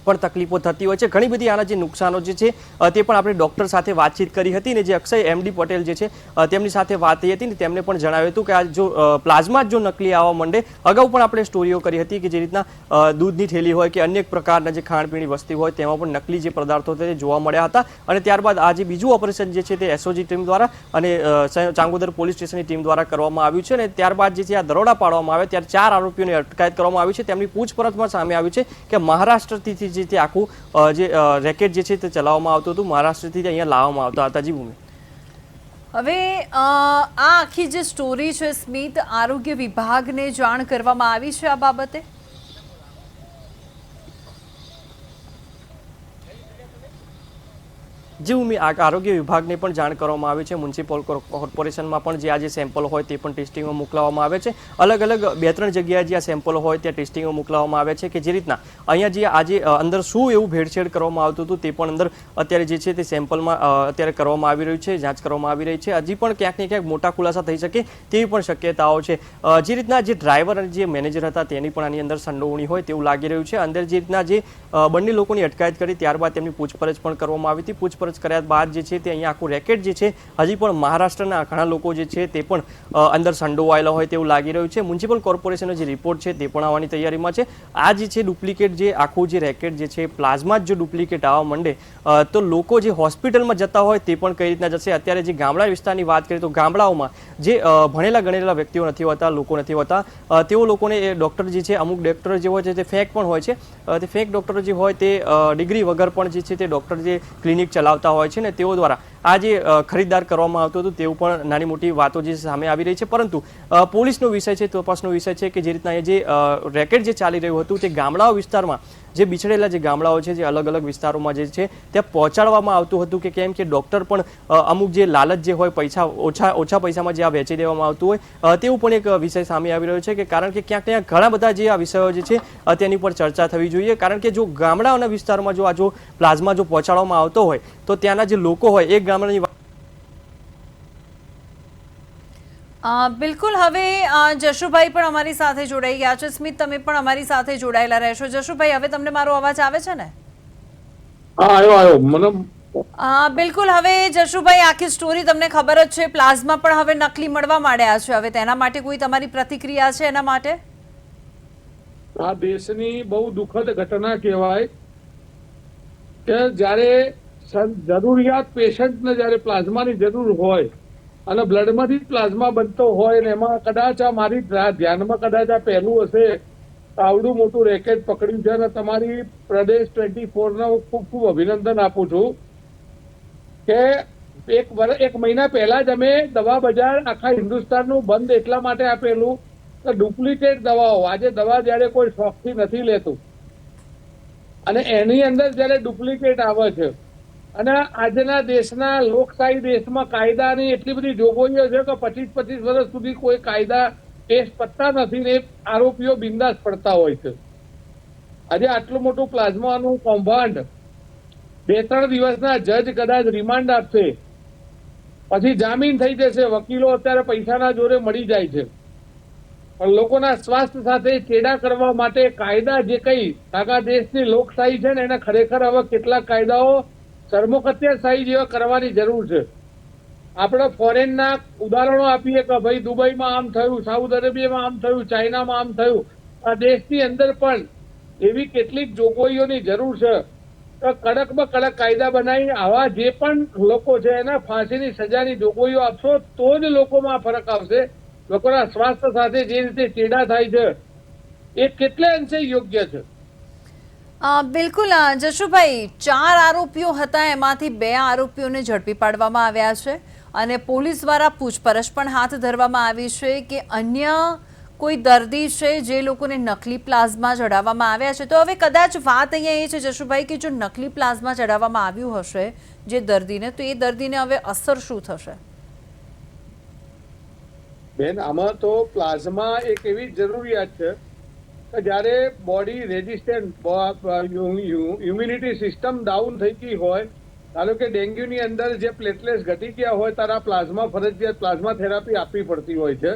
પણ તકલીફો થતી હોય છે. ઘણી બધી આના જે નુકસાનો જે છે તે પણ આપણે ડૉક્ટર સાથે વાતચીત કરી હતી ને જે અક્ષય એમડી પટેલ જે છે તેમની સાથે વાત થઈ હતી ને તેમને પણ જણાવ્યું હતું કે આ જો પ્લાઝમા જો નકલી આવવા માંડે, અગાઉ પણ આપણે સ્ટોરીઓ કરી હતી કે જે રીતના દૂધની થેલી હોય કે અનેક પ્રકારના જે ખાણીપીણી વસ્તુ હોય તેમાં પણ નકલી જે પદાર્થો તે જોવા મળ્યા હતા. અને ત્યારબાદ આ જે બીજું ઓપરેશન જે છે તે એસઓજી ટીમ દ્વારા અને ચાંગોદર પોલીસ સ્ટેશનની ટીમ દ્વારા કરવામાં આવ્યું છે અને ત્યારબાદ જે છે આ દરોડા પાડવામાં આવે ત્યારે 4 આરોપીઓની અટકાયત કરવામાં આવી છે. તેમની પૂછપરછમાં સામે આવ્યું છે કે મહારાષ્ટ્રથી જે તે આખું જે રેકેટ જે છે તે ચલાવવામાં આવતું હતું, મહારાષ્ટ્રથી અહીંયા લાવવામાં આવતા હતા. જી ભૂમિ. હવે આ આખી જે સ્ટોરી છે સ્મિત, આરોગ્ય વિભાગને જાણ કરવામાં આવી છે આ બાબતે? જે આરોગ્ય વિભાગને પણ જાણ કરવામાં આવી છે. મ્યુનિસિપલ કોર્પોરેશનમાં પણ જે આ જે સેમ્પલ હોય તે પણ ટેસ્ટિંગમાં મોકલાવવામાં આવે છે. અલગ અલગ 2-3 જગ્યાએ જે આ સેમ્પલ હોય ત્યાં ટેસ્ટિંગમાં મોકલાવવામાં આવે છે કે જે રીતના અહીંયા જે આજે અંદર શું એવું ભેળસેળ કરવામાં આવતું હતું તે પણ અંદર અત્યારે જે છે તે સેમ્પલમાં અત્યારે કરવામાં આવી રહ્યું છે, જાંચ કરવામાં આવી રહી છે. હજી પણ ક્યાંક ને ક્યાંક મોટા ખુલાસા થઈ શકે તેવી પણ શક્યતાઓ છે. જે રીતના જે ડ્રાઈવર અને જે મેનેજર હતા તેની પણ આની અંદર સંડોવણી હોય તેવું લાગી રહ્યું છે. અંદર જે રીતના જે બંને લોકોની અટકાયત કરી ત્યારબાદ તેમની પૂછપરછ પણ કરવામાં આવી હતી. પૂછપરછ કર્યા બાદ જે છે તે અહીંયા આખું રેકેટ જે છે હજી પણ મહારાષ્ટ્રના ઘણા લોકો જે છે તે પણ અંદર સંડોવાયેલા હોય તેવું લાગી રહ્યું છે. મ્યુનિસિપલ કોર્પોરેશનનો જે રિપોર્ટ છે તે પણ આવવાની તૈયારીમાં છે. આ જે છે ડુપ્લિકેટ જે આખું જે રેકેટ જે છે પ્લાઝમા જો ડુપ્લિકેટ આવવા માંડે તો લોકો જે હોસ્પિટલમાં જતા હોય તે પણ કઈ રીતના જશે. અત્યારે જે ગામડા વિસ્તારની વાત કરીએ તો ગામડાઓમાં જે ભણેલા ગણેલા વ્યક્તિઓ નથી હોતા, લોકો નથી હોતા, તેઓ લોકોને એ ડૉક્ટર જે છે અમુક ડૉક્ટર જે હોય છે તે ફેક પણ હોય છે. તે ફેક ડૉક્ટરો જે હોય તે ડિગ્રી વગર પણ જે છે તે ડૉક્ટર જે ક્લિનિક ચલાવતા હોય છે ને તેઓ દ્વારા આ જે ખરીદદાર કરવામાં આવતું હતું તેવું પણ નાની મોટી વાતો જે સામે આવી રહી છે. પરંતુ પોલીસનો વિષય છે, તપાસનો વિષય છે કે જે રીતના જે રેકેટ જે ચાલી રહ્યું હતું તે ગામડાઓ વિસ્તારમાં જે બિછડેલા જે ગામડાઓ છે જે અલગ અલગ વિસ્તારોમાં જે છે ત્યાં પહોંચાડવામાં આવતું હતું કે કેમ કે ડૉક્ટર પણ અમુક જે લાલચ જે હોય પૈસા ઓછા પૈસામાં જે આ વેચી દેવામાં આવતું હોય તેવું પણ એક વિષય સામે આવી રહ્યો છે કે કારણ કે ક્યાંક ત્યાં ઘણા બધા જે આ વિષયો જે છે તેની પર ચર્ચા થવી જોઈએ. કારણ કે જો ગામડાઓના વિસ્તારમાં જો પ્લાઝમા જો પહોંચાડવામાં આવતો હોય તો ત્યાંના જે લોકો હોય એક ગામડાની બિલકુલ. હવે જશુભાઈ પણ અમારી સાથે જોડાઈ ગયા છે. સ્મિત, તમે પણ અમારી સાથે જોડાયેલા રહેશો. જશુભાઈ, હવે તમને મારો અવાજ આવે છે ને? હા, આવ્યો મને. બિલકુલ. હવે જશુભાઈ, આખી સ્ટોરી તમને ખબર જ છે, પ્લાઝમા પણ હવે નકલી મળવા માંડ્યા છે. હવે તેના માટે કોઈ તમારી પ્રતિક્રિયા છે એના માટે? આ દેશની બહુ દુઃખદ ઘટના કહેવાય કે જ્યારે જરૂરિયાત પેશન્ટને જ્યારે પ્લાઝમાની જરૂર હોય અને બ્લડમાંથી પ્લાઝમા બનતો હોય ને એમાં કદાચ આ મારી ધ્યાનમાં કદાચ આ પહેલું હશે આવડું મોટું રેકેટ પકડ્યું છે અને તમારી પ્રદેશ 24 ને હું ખૂબ ખૂબ અભિનંદન આપું છું કે એક મહિના પહેલા જ અમે દવા બજાર આખા હિન્દુસ્તાનનું બંધ એટલા માટે આપેલું કે ડુપ્લિકેટ દવાઓ, આજે દવા જયારે કોઈ શોખથી નથી લેતું અને એની અંદર જયારે ડુપ્લિકેટ આવે છે, અને આજના દેશના લોકશાહી દેશમાં કાયદાની એટલી બધી જોગવાઈઓ છે કે 25-25 વર્ષ સુધી કોઈ કાયદા કેસ પતતા નથી ને આરોપીઓ બિંદાસ પડતા હોય છે. આજે આટલું મોટું પ્લાઝમાનું કૌભાંડ 2-3 દિવસના જજ કદાચ રિમાન્ડ આપશે, પછી જામીન થઈ જશે, વકીલો અત્યારે પૈસાના જોરે મળી જાય છે, પણ લોકોના સ્વાસ્થ્ય સાથે ચેડા કરવા માટે કાયદા જે કઈ આખા દેશની લોકશાહી છે ને એને ખરેખર હવે કેટલાક કાયદાઓ સર્વોચ્ચશાહી જેવા કરવાની જરૂર છે. આપણે ફોરેનના ઉદાહરણો આપીએ કે ભાઈ દુબઈમાં આમ થયું, સાઉદી અરેબિયામાં આમ થયું, ચાઇનામાં આમ થયું. આ દેશની અંદર પણ એવી કેટલીક જોગવાઈઓની જરૂર છે કે કડકમાં કડક કાયદા બનાવી આવા જે પણ લોકો છે એને ફાંસીની સજાની જોગવાઈઓ આપશો તો જ લોકોમાં ફરક આવશે. લોકોના સ્વાસ્થ્ય સાથે જે રીતે ચેડા થાય છે એ કેટલે અંશે યોગ્ય છે. બિલકુલ જશુભાઈ, 4 આરોપીઓ હતા, એમાંથી 2 આરોપીઓને ઝડપી પાડવામાં આવ્યા છે અને પોલીસ દ્વારા પૂછપરછ પણ હાથ ધરવામાં આવી છે કે અન્ય કોઈ દર્દી છે જે લોકોને નકલી પ્લાઝમા ચડાવવામાં આવ્યા છે. તો હવે કદાચ વાત અહીંયા એ છે જશુભાઈ કે જો નકલી પ્લાઝમા ચડાવવામાં આવ્યું હશે જે દર્દીને, તો એ દર્દીને હવે અસર શું થશે? બેન, આમાં તો પ્લાઝમા એક એવી જરૂરિયાત છે કે જ્યારે body resistant, immunity system down થઈ ગઈ હોય, ધારો કે ડેન્ગ્યુની અંદર જે પ્લેટલેટ્સ ઘટી ગયા હોય ત્યારે પ્લાઝમા ફરજિયાત પ્લાઝમા થેરાપી આપવી પડતી હોય છે.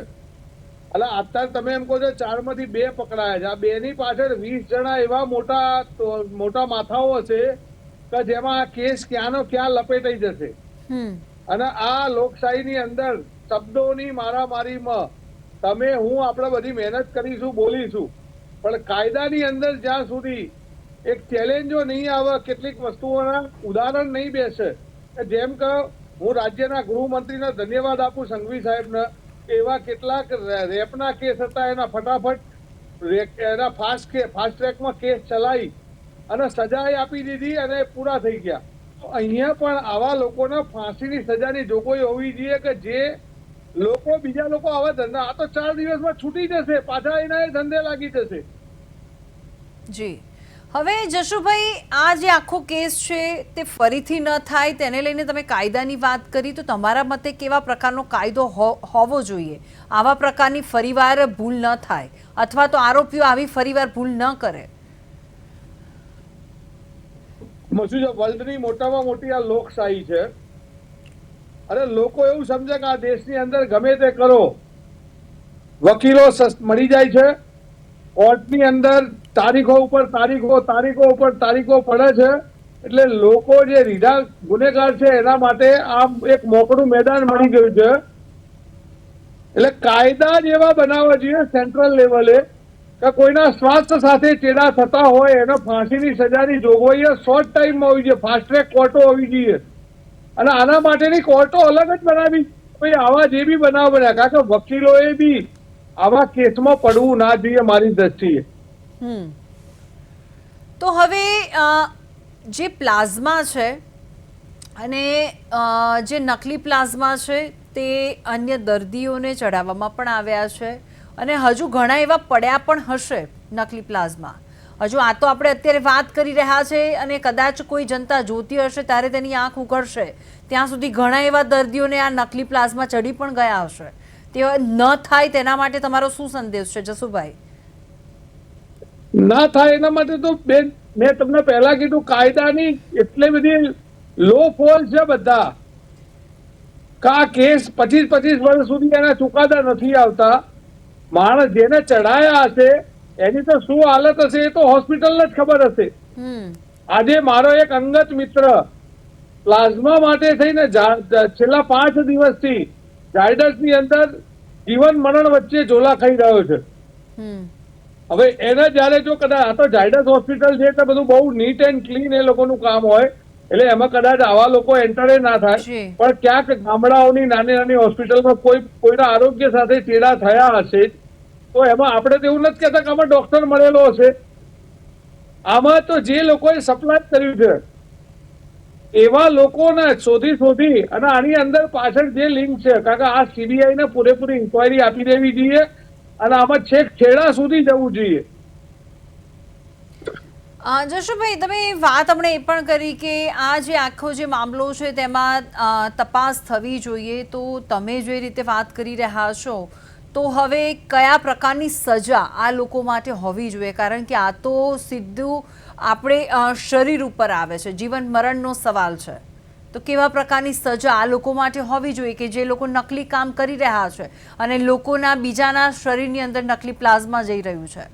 એટલે અત્યારે તમે એમ કહો છો 4 માંથી 2 પકડાયા છે. આ 2 ની પાછળ 20 જણા એવા મોટા માથાઓ હશે કે જેમાં આ કેસ ક્યાંનો ક્યાં લપેટાઈ જશે. અને આ લોકશાહીની અંદર શબ્દોની મારામારીમાં તમે હું આપણે બધી મહેનત કરીશું, બોલીશું, પણ કાયદાની અંદર જ્યાં સુધી એક ચેલેન્જો નહીં આવે, કેટલીક વસ્તુઓના ઉદાહરણ નહીં બેસે, જેમ કે હું રાજ્યના ગૃહમંત્રીને ધન્યવાદ આપું સંઘવી સાહેબને, એવા કેટલાક રેપના કેસ હતા એના ફટાફટ એના ફાસ્ટ ટ્રેકમાં કેસ ચલાવી અને સજાએ આપી દીધી અને પૂરા થઈ ગયા. અહીંયા પણ આવા લોકોને ફાંસીની સજાની જોગવાઈ હોવી જોઈએ કે જે લોકો બીજા લોકો આવા ધંધા, આ તો 4 દિવસમાં છૂટી જશે, પાછા એના એ ધંધે લાગી જશે. જી, હવે જશુભાઈ, આ જે આખો કેસ છે તે ફરીથી ન થાય તેને લઈને તમે કાયદાની વાત કરી, તો તમારા મતે કેવા પ્રકારનો કાયદો હોવો જોઈએ આવા પ્રકારની ફરીવાર ભૂલ ન થાય, અથવા તો આરોપીઓ આવી ફરીવાર ભૂલ ન કરે? વર્લ્ડની મોટામાં મોટી આ લોકશાહી છે. અરે લોકો એવું સમજે કે આ દેશની અંદર ગમે તે કરો, વકીલો મળી જાય છે, કોર્ટની અંદર તારીખો ઉપર તારીખો પડે છે, એટલે લોકો જે રીઢા ગુનેગાર છે એના માટે આ એક મોકળું મેદાન મળી ગયું છે. એટલે કાયદા જ એવા બનાવવા જોઈએ સેન્ટ્રલ લેવલે કે કોઈના સ્વાસ્થ્ય સાથે ચેડા થતા હોય એને ફાંસીની સજાની જોગવાઈઓ શોર્ટ ટાઈમમાં હોવી જોઈએ, ફાસ્ટ ટ્રેક કોર્ટો હોવી જોઈએ. અને આના માટેની કોર્ટો અલગ જ બનાવી, ભાઈ આવા જે બી બનાવ બન્યા, કારણ કે વકીલોએ બી આવા કેસમાં પડવું ના જોઈએ મારી દ્રષ્ટિએ. તો હવે જે પ્લાઝમા છે અને જે નકલી પ્લાઝમા છે તે અન્ય દર્દીઓને ચડાવવામાં પણ આવ્યા છે અને હજુ ઘણા એવા પડ્યા પણ હશે નકલી પ્લાઝમા. હજુ આ તો આપણે અત્યારે વાત કરી રહ્યા છે અને કદાચ કોઈ જનતા જોતી હશે ત્યારે તેની આંખ ઉઘડશે, ત્યાં સુધી ઘણા એવા દર્દીઓને આ નકલી પ્લાઝમા ચડી પણ ગયા હશે. તે ન થાય તેના માટે તમારો શું સંદેશ છે જશુભાઈ? ના થાય એના માટે તો બેન, મેં તમને પહેલા કીધું, કાયદાની એટલી બધી લો ફોલ છે બધા કે આ કેસ 25-25 વર્ષ સુધી એના ચુકાદા નથી આવતા. માણસ જેને ચડાયા હશે એની તો શું હાલત હશે એ તો હોસ્પિટલને જ ખબર હશે. આજે મારો એક અંગત મિત્ર પ્લાઝમા માટે થઈને છેલ્લા 5 દિવસથી ઝાયડસની અંદર જીવન મરણ વચ્ચે ઝોલા ખાઈ રહ્યો છે. હવે એને જયારે જો કદાચ, આ તો ઝાયડસ હોસ્પિટલ છે એટલે બધું બહુ નીટ એન્ડ ક્લીન એ લોકોનું કામ હોય, એટલે એમાં કદાચ આવા લોકો એન્ટરે ના થાય, પણ ક્યાંક ગામડાઓની નાની નાની હોસ્પિટલમાં કોઈના આરોગ્ય સાથે ચેડા થયા હશે તો એમાં આપણે તો એવું નથી કહેતા કે આમાં ડોક્ટર મળેલો હશે. આમાં તો જે લોકોએ સપ્લાય કર્યું છે એવા લોકોને શોધી અને આની અંદર પાછળ જે લિંક છે, કારણ કે આ સીબીઆઈ ને પૂરેપૂરી ઇન્કવાયરી આપી દેવી જોઈએ અને આમાં છેક છેડા સુધી જવું જોઈએ. જશુભાઈ, તમે વાત હમણાં એ પણ કરી કે આ જે આખો જે મામલો છે તેમાં તપાસ થવી જોઈએ, તો તમે જે રીતે વાત કરી રહ્યા છો તો હવે કયા પ્રકારની સજા આ લોકો માટે હોવી જોઈએ? કારણ કે આ તો સીધું આપણે શરીર ઉપર આવે છે, જીવન મરણનો સવાલ છે, તો કેવા પ્રકારની સજા આ લોકો માટે હોવી જોઈએ કે જે લોકો નકલી કામ કરી રહ્યા છે અને લોકોના બીજાના શરીરની અંદર નકલી પ્લાઝમા જઈ રહ્યું છે?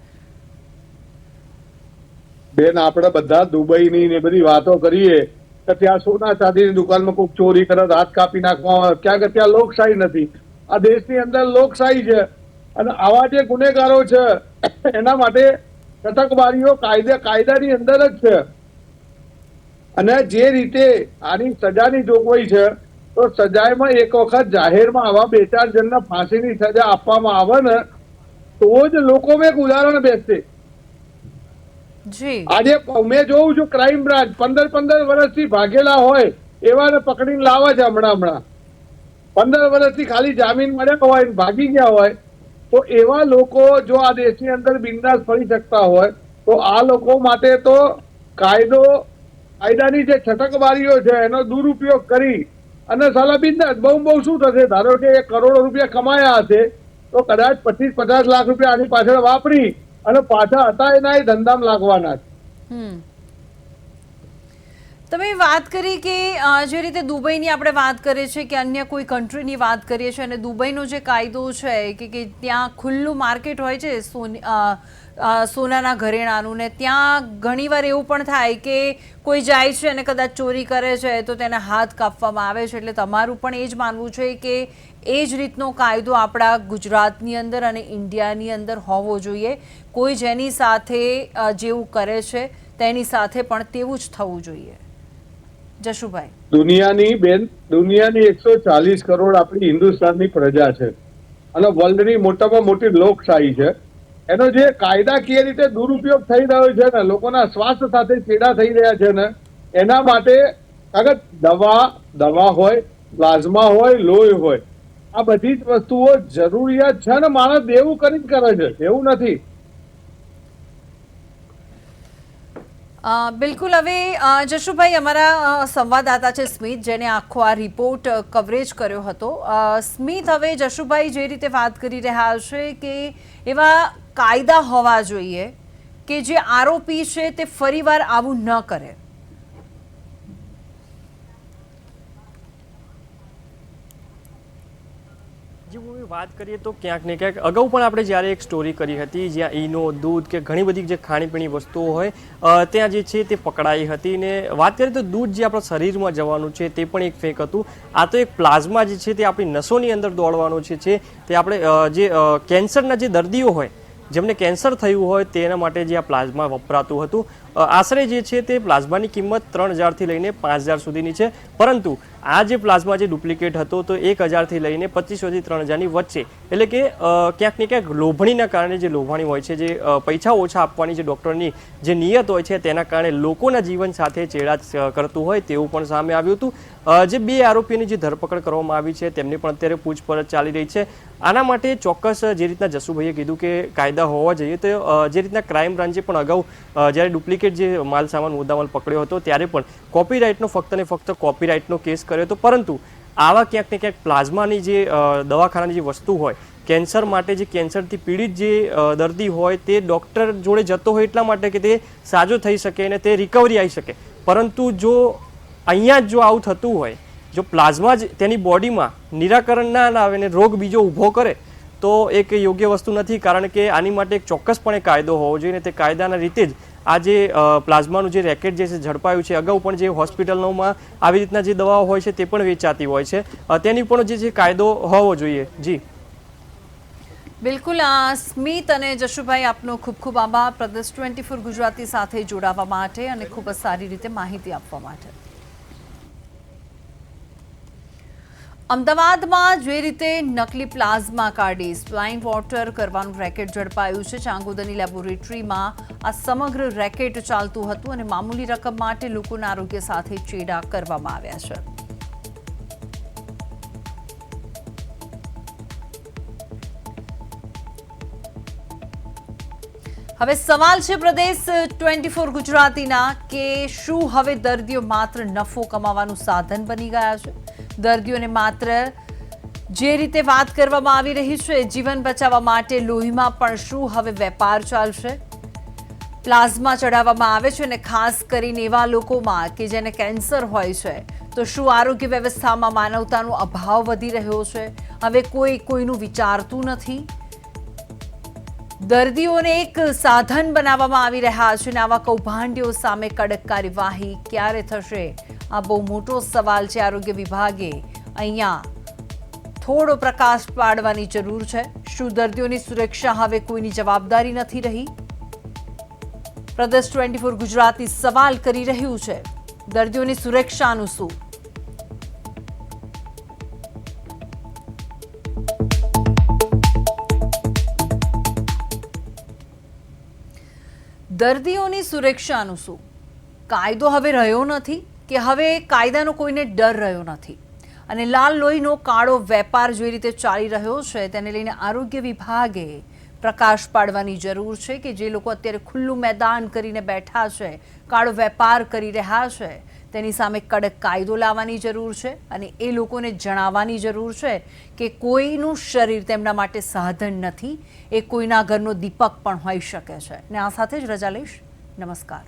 બેન, આપણે બધા દુબઈની ને બધી વાતો કરીએ કે ત્યાં સોના ચાંદીની દુકાનમાં કોઈક ચોરી કરે, હાથ કાપી નાખવામાં, ક્યાં કે ત્યાં લોકશાહી નથી. આ દેશની અંદર લોકશાહી છે અને આવા જે ગુનેગારો છે એના માટે કટકબારીઓ કાયદાની અંદર જ છે. અને જે રીતે આની સજાની જોગવાઈ છે, તો સજામાં એક વખત જાહેરમાં આવા 2-4 જણને ફાંસીની સજા આપવામાં આવે ને તો જ લોકોમાં એક ઉદાહરણ બેસશે. આજે મેં જોઉં છું ક્રાઇમ બ્રાન્ચ 15 વર્ષથી ભાગેલા હોય એવાને પકડીને લાવે છે. હમણાં 15 વર્ષથી ખાલી જામીન મળ્યા હોય ભાગી ગયા હોય, તો એવા લોકો જો આ દેશની અંદર બિંદાસ ફરી શકતા હોય તો આ લોકો માટે તો કાયદાની જે છટકબારીઓ છે એનો દુરુપયોગ કરી અને સાલા બિંદાસ બહુ શું થશે? ધારો કે 1 કરોડ રૂપિયા કમાયા હશે તો કદાચ 25-50 લાખ રૂપિયા આની પાછળ વાપરી અને પાછા હતા એના એ ધંધામાં લાગવાના. તમે વાત કરી કે જે રીતે દુબઈની આપણે વાત કરીએ છીએ કે અન્ય કોઈ કન્ટ્રીની વાત કરીએ છીએ, અને દુબઈનો જે કાયદો છે કે ત્યાં ખુલ્લું માર્કેટ હોય છે સોનાના ઘરેણાનું, ને ત્યાં ઘણીવાર એવું પણ થાય કે કોઈ જાય છે અને કદાચ ચોરી કરે છે તો તેને હાથ કાપવામાં આવે છે. એટલે તમારું પણ એ જ માનવું છે કે એ જ રીતનો કાયદો આપણા ગુજરાતની અંદર અને ઇન્ડિયાની અંદર હોવો જોઈએ? કોઈ જેની સાથે જેવું કરે છે તેની સાથે પણ તેવું જ થવું જોઈએ? જશુભાઈ, દુનિયાની 140 કરોડ આપણી હિન્દુસ્તાનની પ્રજા છે અને વર્લ્ડની મોટામાં મોટી લોકશાહી છે. એનો જે કાયદાકીય રીતે દુરુપયોગ થઈ રહ્યો છે ને, લોકોના સ્વાસ્થ્ય સાથે ચેડા થઈ રહ્યા છે ને, એના માટે અગર દવા હોય, પ્લાઝમા હોય, લોહી હોય, આ બધી જ વસ્તુઓ જરૂરિયાત છે ને માણસ દેવું કરી જ કરે છે, એવું નથી. બિલકુલ. હવે જશુભાઈ, અમારા સંવાદદાતા છે સ્મિત, જેને આખો આ રિપોર્ટ કવરેજ કર્યો હતો. સ્મિત, હવે જશુભાઈ જે રીતે વાત કરી રહ્યા છે કે એવા કાયદા હોવા જોઈએ કે જે આરોપી છે તે ફરીવાર આવું ન કરે. વાત કરીએ તો ક્યાંક ને ક્યાંક અગાઉ પણ આપણે જ્યારે એક સ્ટોરી કરી હતી જ્યાં ઈનો, દૂધ કે ઘણી બધી જે ખાણીપીણી વસ્તુઓ હોય ત્યાં જે છે તે પકડાઈ હતી. ને વાત કરીએ તો દૂધ જે આપણા શરીરમાં જવાનું છે તે પણ એક ફેક હતું. આ તો એક પ્લાઝમા જે છે તે આપણી નસોની અંદર દોડવાનો છે તે આપણે જે કેન્સરના જે દર્દીઓ હોય, જેમને કેન્સર થયું હોય તેના માટે જે આ પ્લાઝમા વપરાતું હતું. આશરે જે છે તે પ્લાઝમાની કિંમત 3000થી લઈને 5000 સુધીની છે, પરંતુ આ જે પ્લાઝમા જે ડુપ્લિકેટ હતો તો 1000થી લઈને 2500થી 3000ની વચ્ચે, એટલે કે ક્યાંક ને ક્યાંક લોભણીના કારણે જે લોભાણી હોય છે, જે પૈસા ઓછા આપવાની જે ડૉક્ટરની જે નિયત હોય છે તેના કારણે લોકોના જીવન સાથે ચેડા કરતું હોય તેવું પણ સામે આવ્યું હતું. જે 2 આરોપીની જે ધરપકડ કરવામાં આવી છે તેમની પણ અત્યારે પૂછપરછ ચાલી રહી છે. આના માટે ચોક્કસ જે રીતના જશુભાઈએ કીધું કે કાયદા હોવા જોઈએ, તો જે રીતના ક્રાઇમ બ્રાન્ચે પણ અગાઉ જ્યારે ડુપ્લિકેટ જે માલ સામાન મુદ્દામાલ પકડ્યો હતો ત્યારે પણ કોપીરાઇટનો ફક્ત ને ફક્ત કોપીરાઇટનો કેસ કર્યો હતો. પરંતુ આવા ક્યાંક ને ક્યાંક પ્લાઝમાની જે દવાખાનાની જે વસ્તુ હોય, કેન્સર માટે જે કેન્સરથી પીડિત જે દર્દી હોય તે ડૉક્ટર જોડે જતો હોય એટલા માટે કે તે સાજો થઈ શકે અને તે રિકવરી આવી શકે, પરંતુ જો અહીંયા જ જો આવું થતું હોય, જો પ્લાઝમા જ તેની બોડીમાં નિરાકરણ ના આવે ને રોગ બીજો ઊભો કરે તો એક યોગ્ય વસ્તુ નથી. કારણ કે આની માટે એક ચોક્કસપણે કાયદો હોવો જોઈએ ને તે કાયદાના રીતે જ આ જે પ્લાઝમાનું જે રેકેટ જે છે ઝડપાયું છે. અગાઉ પણ જે હોસ્પિટલોમાં આવી રીતના જે દવાઓ હોય છે તે પણ વેચાતી હોય છે, તેની પણ જે છે કાયદો હોવો જોઈએ. જી બિલકુલ. સ્મિત અને જશુભાઈ, આપનો ખૂબ ખૂબ આભાર પ્રદેશ 24 ગુજરાતી સાથે જોડાવા માટે અને ખૂબ જ સારી રીતે માહિતી આપવા માટે. અમદાવાદમાં જે રીતે નકલી પ્લાઝમા કાઢી સ્વાઇન વોટર કરવાનું રેકેટ ઝડપાયું છે. ચાંગોદરની લેબોરેટરીમાં આ સમગ્ર રેકેટ ચાલતું હતું અને મામૂલી રકમ માટે લોકોના આરોગ્ય સાથે ચેડા કરવામાં આવ્યા છે. હવે સવાલ છે પ્રદેશ 24 ગુજરાતીના કે શું હવે દર્દીઓ માત્ર નફો કમાવાનું સાધન બની ગયા છે? દર્દીઓને માત્ર જે રીતે વાત કરવામાં આવી રહી છે જીવન બચાવવા માટે લોહીમાં પણ શું હવે વેપાર ચાલશે? પ્લાઝમા ચડાવવામાં આવે છે અને ખાસ કરીને એવા લોકોમાં કે જેને કેન્સર હોય છે તો શું આરોગ્ય વ્યવસ્થામાં માનવતાનો અભાવ વધી રહ્યો છે? હવે કોઈનું વિચારતું નથી. દર્દીઓને એક સાધન બનાવવામાં આવી રહ્યા છે અને આવા કૌભાંડીઓ સામે કડક કાર્યવાહી ક્યારે થશે? આ બહુ મોટો સવાલ છે. આરોગ્ય વિભાગે અહીંયા થોડો પ્રકાશ પાડવાની જરૂર છે. શું દર્દીઓની સુરક્ષા હવે કોઈની જવાબદારી નથી રહી? પ્રદેશ 24 ગુજરાતી સવાલ કરી રહ્યું છે, દર્દીઓની સુરક્ષાનું શું? દર્દીઓની સુરક્ષાનું શું? કાયદો હવે રહ્યો નથી કે હવે કાયદાનો કોઈને ડર રહ્યો નથી અને લાલ લોહીનો કાળો વેપાર જે રીતે ચાલી રહ્યો છે તેને લઈને આરોગ્ય વિભાગે પ્રકાશ પાડવાની જરૂર છે કે જે લોકો અત્યારે ખુલ્લું મેદાન કરીને બેઠા છે, કાળો વેપાર કરી રહ્યા છે, તેની સામે કડક કાયદો લાવવાની જરૂર છે અને એ લોકોને જણાવવાની જરૂર છે કે કોઈનું શરીર તેમના માટે સાધન નથી, એ કોઈના ઘરનો દીપક પણ હોઈ શકે છે. ને આ સાથે જ રજા લઈશ. નમસ્કાર.